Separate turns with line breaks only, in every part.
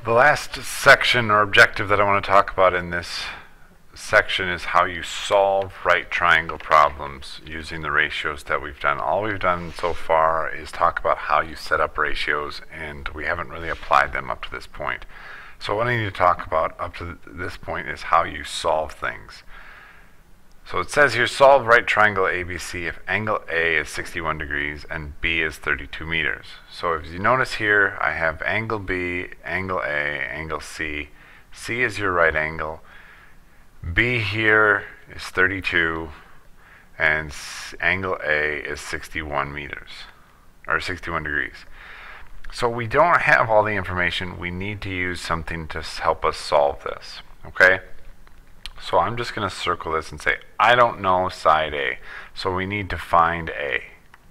The last section or objective that I want to talk about in this section is how you solve right triangle problems using the ratios that we've done. All we've done so far is talk about how you set up ratios, and we haven't really applied them up to this point. So what I need to talk about up to this point is how you solve things. So it says here, solve right triangle ABC if angle A is 61 degrees and B is 32 meters. So if you notice here, I have angle B, angle A, angle C. C is your right angle. B here is 32, and angle A is 61 meters, or 61 degrees. So we don't have all the information. We need to use something to help us solve this, okay? So I'm just going to circle this and say, I don't know side A, so we need to find A.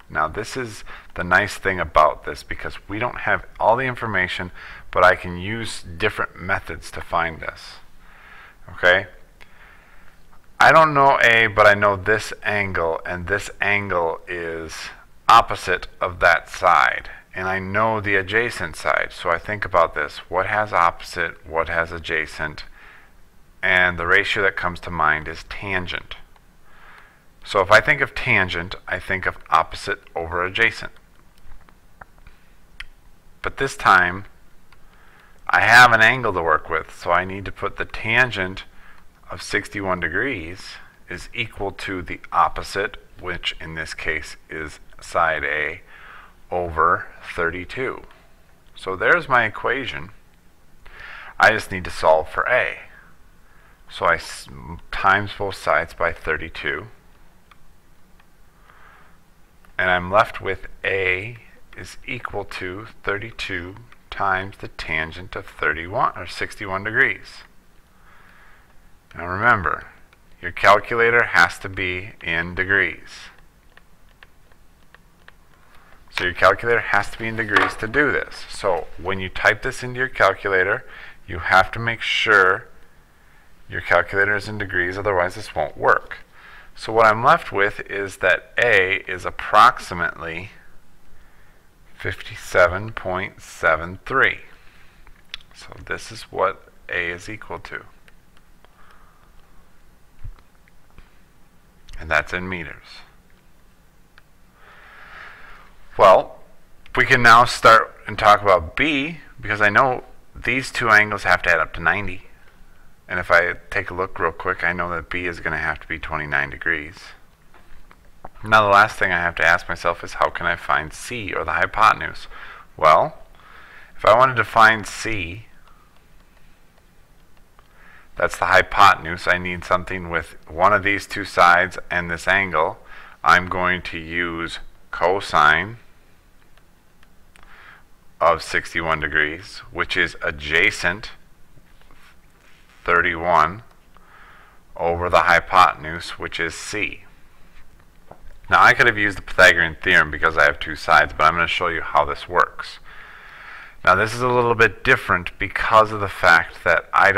Now this is the nice thing about this, because we don't have all the information, but I can use different methods to find this, okay? I don't know A, but I know this angle, and this angle is opposite of that side. And I know the adjacent side. So I think about this. What has opposite? What has adjacent? And the ratio that comes to mind is tangent. So if I think of tangent, I think of opposite over adjacent. But this time, I have an angle to work with, so I need to put the tangent of 61 degrees is equal to the opposite, which in this case is side A, over 32. So there's my equation. I just need to solve for A. So I times both sides by 32. And I'm left with A is equal to 32 times the tangent of 31 or 61 degrees. Now remember, your calculator has to be in degrees. So your calculator has to be in degrees to do this. So when you type this into your calculator, you have to make sure your calculator is in degrees, otherwise this won't work. So what I'm left with is that A is approximately 57.73. So this is what A is equal to. And that's in meters. Well, we can now start and talk about B, because I know these two angles have to add up to 90. And if I take a look real quick, I know that B is going to have to be 29 degrees. Now the last thing I have to ask myself is, how can I find C, or the hypotenuse? Well, if I wanted to find C, that's the hypotenuse. I need something with one of these two sides and this angle. I'm going to use cosine of 61 degrees, which is adjacent 31 over the hypotenuse, which is C. Now I could have used the Pythagorean theorem because I have two sides, but I'm going to show you how this works. Now this is a little bit different because of the fact that I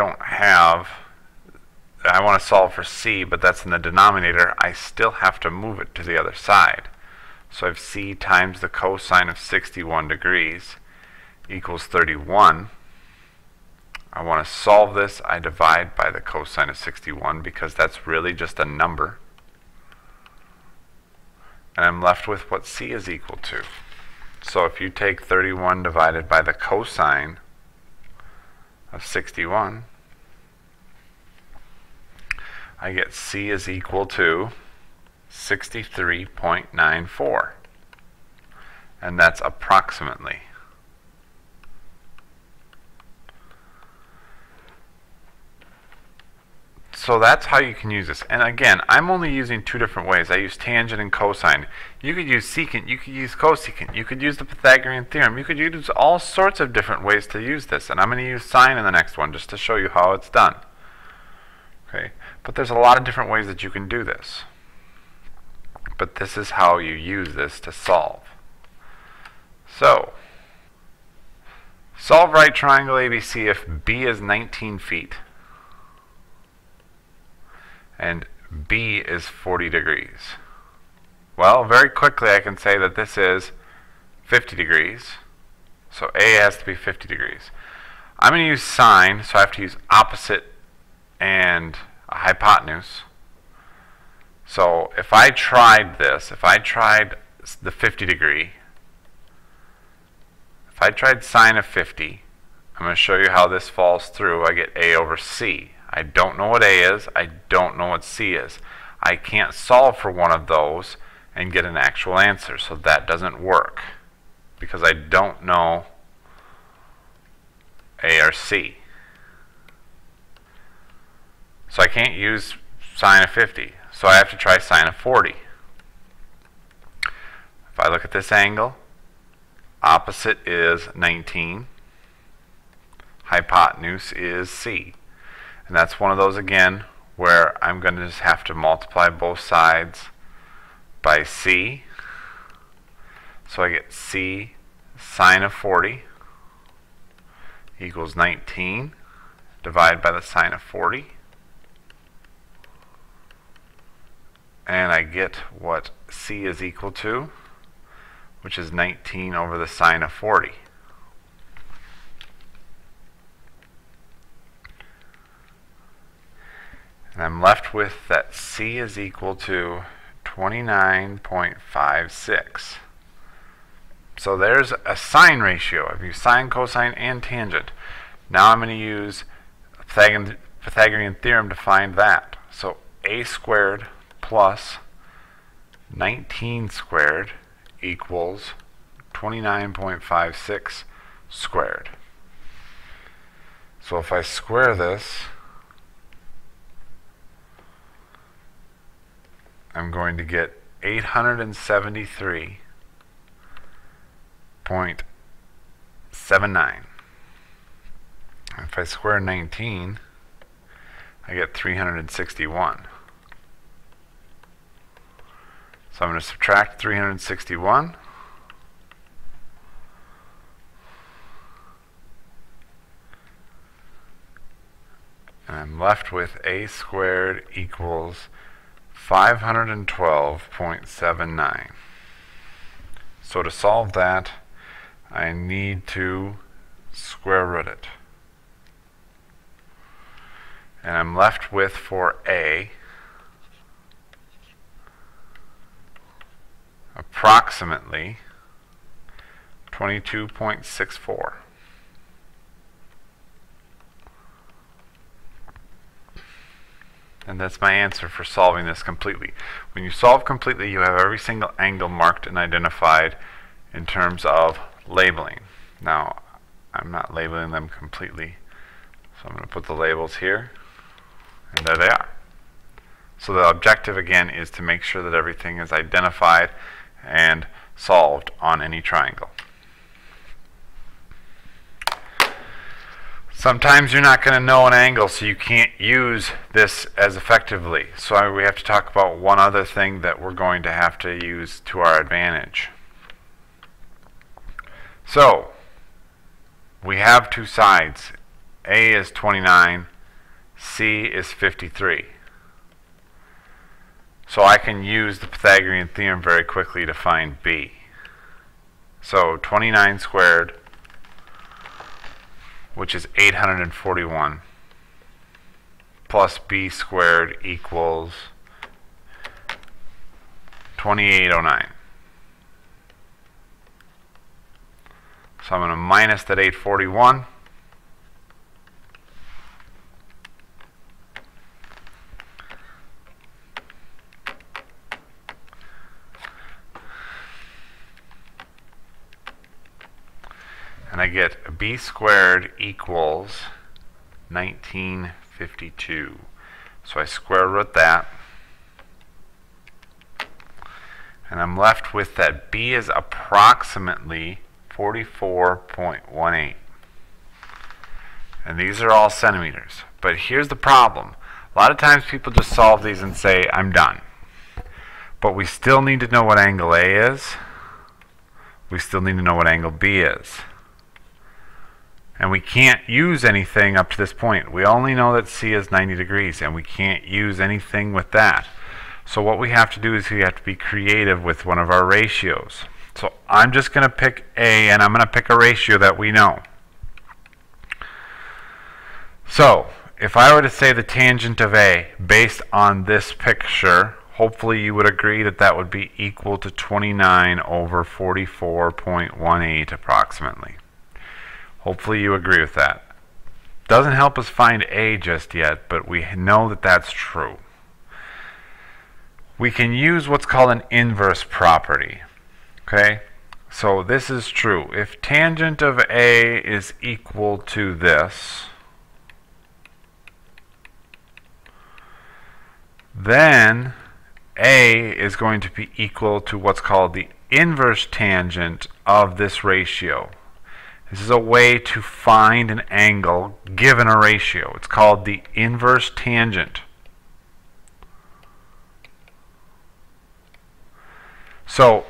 want to solve for C, but that's in the denominator. I still have to move it to the other side. So I have C times the cosine of 61 degrees equals 31. I want to solve this. I divide by the cosine of 61 because that's really just a number. And I'm left with what C is equal to. So if you take 31 divided by the cosine of 61, I get C is equal to 63.94. And that's approximately. So that's how you can use this. And again, I'm only using two different ways. I use tangent and cosine. You could use secant, you could use cosecant, you could use the Pythagorean theorem, you could use all sorts of different ways to use this. And I'm going to use sine in the next one just to show you how it's done. Okay, but there's a lot of different ways that you can do this. But this is how you use this to solve. So, solve right triangle ABC if B is 19 feet. And B is 40 degrees. Well, very quickly I can say that this is 50 degrees. So A has to be 50 degrees. I'm going to use sine, so I have to use opposite and a hypotenuse. So if I tried this, if I tried the 50 degree, if I tried sine of 50, I'm going to show you how this falls through. I get A over C. I don't know what A is. I don't know what C is. I can't solve for one of those and get an actual answer, so that doesn't work because I don't know A or C. So I can't use sine of 50, so I have to try sine of 40. If I look at this angle, opposite is 19, hypotenuse is C. And that's one of those again where I'm going to just have to multiply both sides by C. So I get C sine of 40 equals 19 divided by the sine of 40. And I get what C is equal to, which is 19 over the sine of 40. And I'm left with that C is equal to 29.56. So there's a sine ratio. I've used sine, cosine, and tangent. Now I'm going to use Pythagorean theorem to find that. So a squared plus 19 squared equals 29.56 squared. So if I square this, I'm going to get 873.79. If I square 19, I get 361. So I'm going to subtract 361. And I'm left with a squared equals 512.79. So to solve that, I need to square root it. And I'm left with, for A, approximately 22.64. And that's my answer for solving this completely. When you solve completely, you have every single angle marked and identified in terms of labeling. Now, I'm not labeling them completely, so I'm going to put the labels here, and there they are. So the objective, again, is to make sure that everything is identified and solved on any triangle. Sometimes you're not going to know an angle, so you can't use this as effectively. So we have to talk about one other thing that we're going to have to use to our advantage. So we have two sides. A is 29, C is 53. So I can use the Pythagorean theorem very quickly to find B. So 29 squared, which is 841, plus B squared equals 2809. So I'm going to minus that 841. And I get B squared equals 1952. So I square root that. And I'm left with that B is approximately 44.18. And these are all centimeters. But here's the problem. A lot of times people just solve these and say, I'm done. But we still need to know what angle A is. We still need to know what angle B is. And we can't use anything up to this point. We only know that C is 90 degrees, and we can't use anything with that. So what we have to do is we have to be creative with one of our ratios. So I'm just going to pick A, and I'm going to pick a ratio that we know. So if I were to say the tangent of A based on this picture, hopefully you would agree that that would be equal to 29 over 44.18 approximately. Hopefully you agree with that. Doesn't help us find A just yet, but we know that that's true. We can use what's called an inverse property. Okay? So this is true. If tangent of A is equal to this, then A is going to be equal to what's called the inverse tangent of this ratio. This is a way to find an angle given a ratio. It's called the inverse tangent. So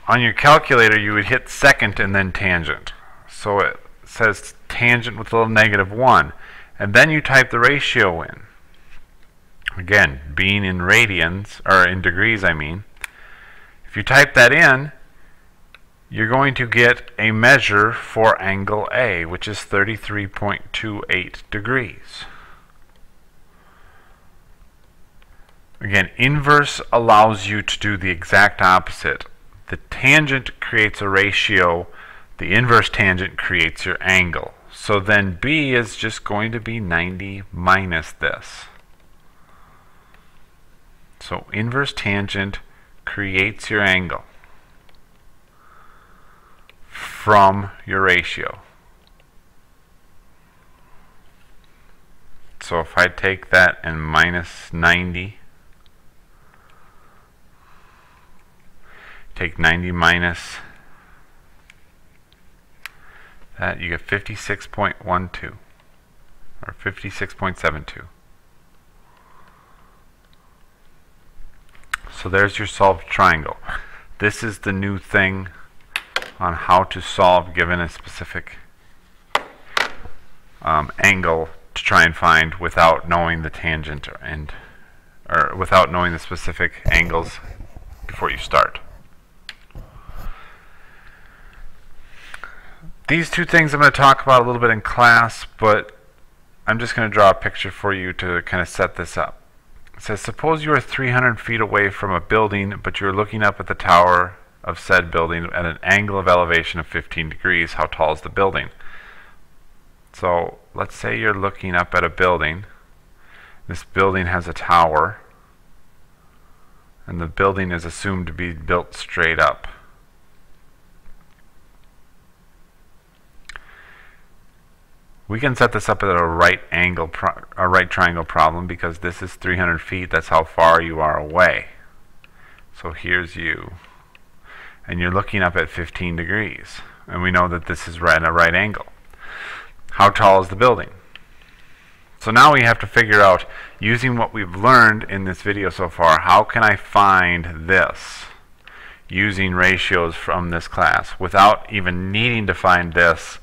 on your calculator you would hit second and then tangent. So it says tangent with a little -1. And then you type the ratio in. Again, being in radians, or in degrees I mean. If you type that in, you're going to get a measure for angle A, which is 33.28 degrees. Again, inverse allows you to do the exact opposite. The tangent creates a ratio, the inverse tangent creates your angle. So then B is just going to be 90 minus this. So inverse tangent creates your angle from your ratio. So if I take that and minus 90, take 90 minus that, you get 56.12 or 56.72. So there's your solved triangle. This is the new thing on how to solve given a specific angle to try and find without knowing the tangent or without knowing the specific angles before you start. These two things I'm going to talk about a little bit in class, but I'm just going to draw a picture for you to kind of set this up. It says, suppose you are 300 feet away from a building, but you're looking up at the tower of said building at an angle of elevation of 15 degrees. How tall is the building? So let's say you're looking up at a building. This building has a tower, and the building is assumed to be built straight up. We can set this up at a right triangle problem because this is 300 feet. That's how far you are away. So here's you. And you're looking up at 15 degrees. And we know that this is at a right angle. How tall is the building? So now we have to figure out, using what we've learned in this video so far, how can I find this using ratios from this class without even needing to find this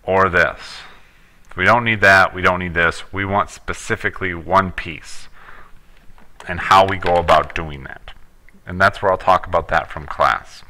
or this. If we don't need that, we don't need this. We want specifically one piece and how we go about doing that. And that's where I'll talk about that from class.